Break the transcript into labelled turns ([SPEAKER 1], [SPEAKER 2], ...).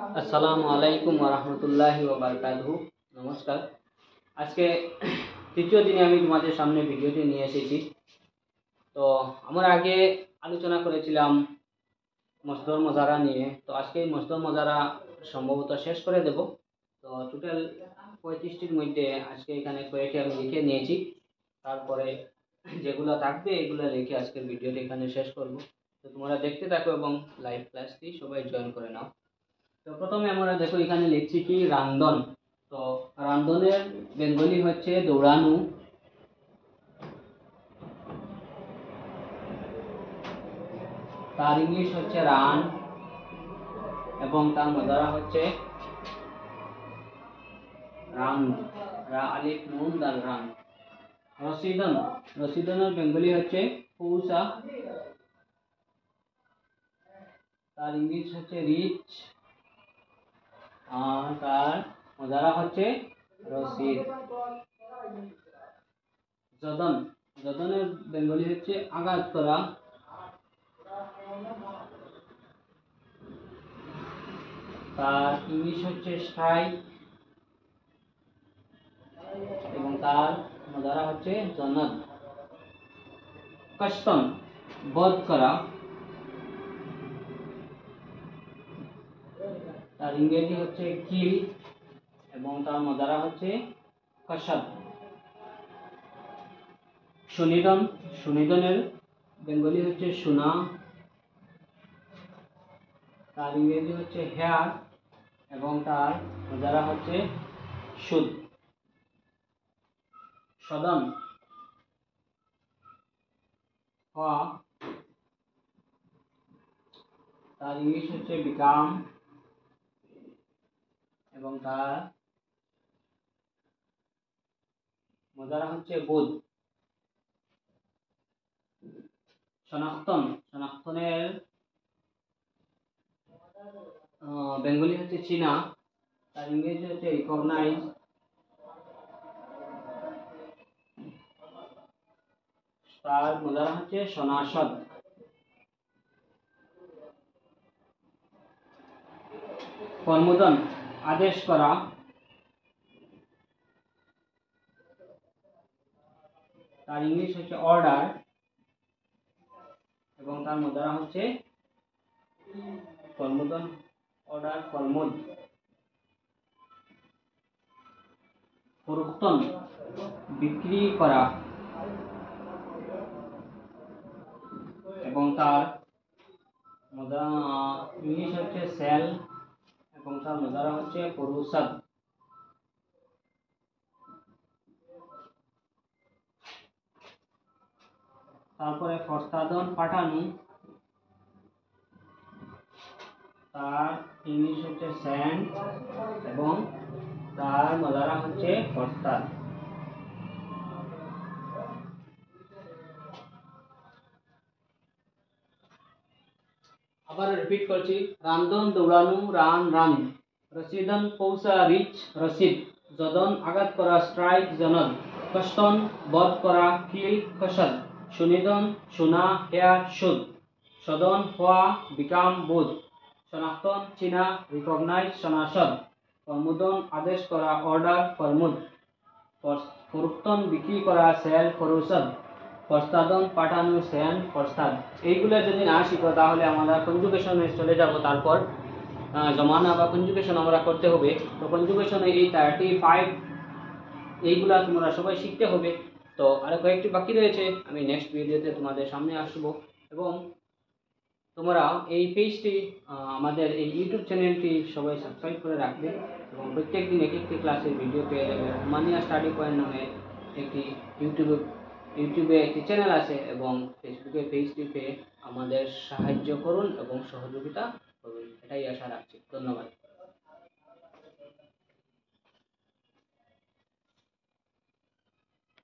[SPEAKER 1] আসসালামু আলাইকুম ওয়া রাহমাতুল্লাহি ওয়া বারাকাতুহু। নমস্কার। আজকে তৃতীয় দিনে আমি তোমাদের সামনে ভিডিওটি নিয়ে এসেছি। তো আমরা আগে আলোচনা করেছিলাম মসদর মজারা নিয়ে। তো আজকে এই মসদর মজারা সম্ভবত শেষ করে দেব। তো টোটাল 35টির মধ্যে আজকে এখানে কয়েকটি আমি লিখে নিয়েছি। তারপরে যেগুলো থাকবে এগুলো লিখে আজকের ভিডিওটি এখানে শেষ করব। তো তোমরা দেখতে থাকো এবং লাইভ ক্লাসটি সবাই জয়েন করে নাও। তো প্রথমে আমরা দেখো এখানে লিখছি কি রান্ধন। তো রান্ধনের বেঙ্গলি হচ্ছে দৌড়ানো, তার ইংলিশ হচ্ছে রান এবং তার মজারা হচ্ছে রান, রা আলিফ নুন দাল রান। রসিদন, রসিদনের বেঙ্গলি হচ্ছে পৌঁছা, তার ইংলিশ হচ্ছে রিচ আর তার মজারা হচ্ছে রসিদ। যদন, যদনের বেঙ্গলি হচ্ছে আঘাত করা, তার ইংলিশ হচ্ছে স্ট্রাইক এবং তার মজারা হচ্ছে জনদ। কষ্টন, বধ করা, তার ইংরেজি হচ্ছে কিল এবং তার মজারা হচ্ছে কশদ। সুনিদন, সুনিদনের বেঙ্গলি হচ্ছে সোনা, তার ইংরেজি হচ্ছে হেয়ার এবং তার মজারা হচ্ছে সুদ। সদন, হওয়া, তার ইংলিশ হচ্ছে বিকাম এবং তার মজারা হচ্ছে বোধ। শনাক্তন, শনাক্তনের বেঙ্গলি হচ্ছে চীনা, তার ইংরেজি হচ্ছে রিকগনাইজ, তার মজারা হচ্ছে সনাসদ। কর্মদন, আদেশ করা, তার ইংলিশ হচ্ছে অর্ডার এবং তার মজারা হচ্ছে কর্মদন, অর্ডার, কর্মদ। ফরুক্তন, বিক্রি করা এবং তার ইংলিশ হচ্ছে সেল এবং তার মজারা হচ্ছে ফরুসাদ। তারপরে ফরস্তাদন, পাঠানো, তার ইংলিশ হচ্ছে স্যান্ড এবং তার মজারা হচ্ছে ফরস্তাদ। আবার রিপিট করছি, রান্ধন দৌড়ানো, রান রান, রসিদন পৌঁছা রিচ রসিদ, যদন আঘাত করা স্ট্রাইক জনদ, কষ্টন বধ করা কিল কশদ, সুনিদন সোনা হেয়ার সুদ, সদন হওয়া বিকাম বোধ, শনাক্তন চীনা রিকগনাইজ সনাসদ, কর্মদন আদেশ করা অর্ডার কর্মুদ, ফরুক্তন বিক্রি করা সেল ফরুসদ, ফরস্তাদন পাঠানো সেন ফরস্তাদ। এইগুলো যদি না শিখো তাহলে আমরা কনজুগেশনে চলে যাব। তারপর জমানা বা কনজুগেশন আমরা করতে হবে। তো কনজুগেশনে এই 35 এইগুলা তোমরা সবাই শিখতে হবে। তো আরো কয়েকটি বাকি রয়েছে, আমি নেক্সট ভিডিওতে তোমাদের সামনে আসবো। এবং তোমরা এই পেজটি আমাদের এই ইউটিউব চ্যানেলটি সবাই সাবস্ক্রাইব করে রাখবে এবং প্রত্যেক দিন এক একটি ক্লাসের ভিডিও পেয়ে যাবে। রহমানিয়া স্টাডি পয়েন্ট নামে একটি ইউটিউবে একটি চ্যানেল আছে এবং ফেসবুকে পেজটি পেয়ে আমাদের সাহায্য করুন এবং সহযোগিতা করুন, এটাই আশা রাখছি। ধন্যবাদ।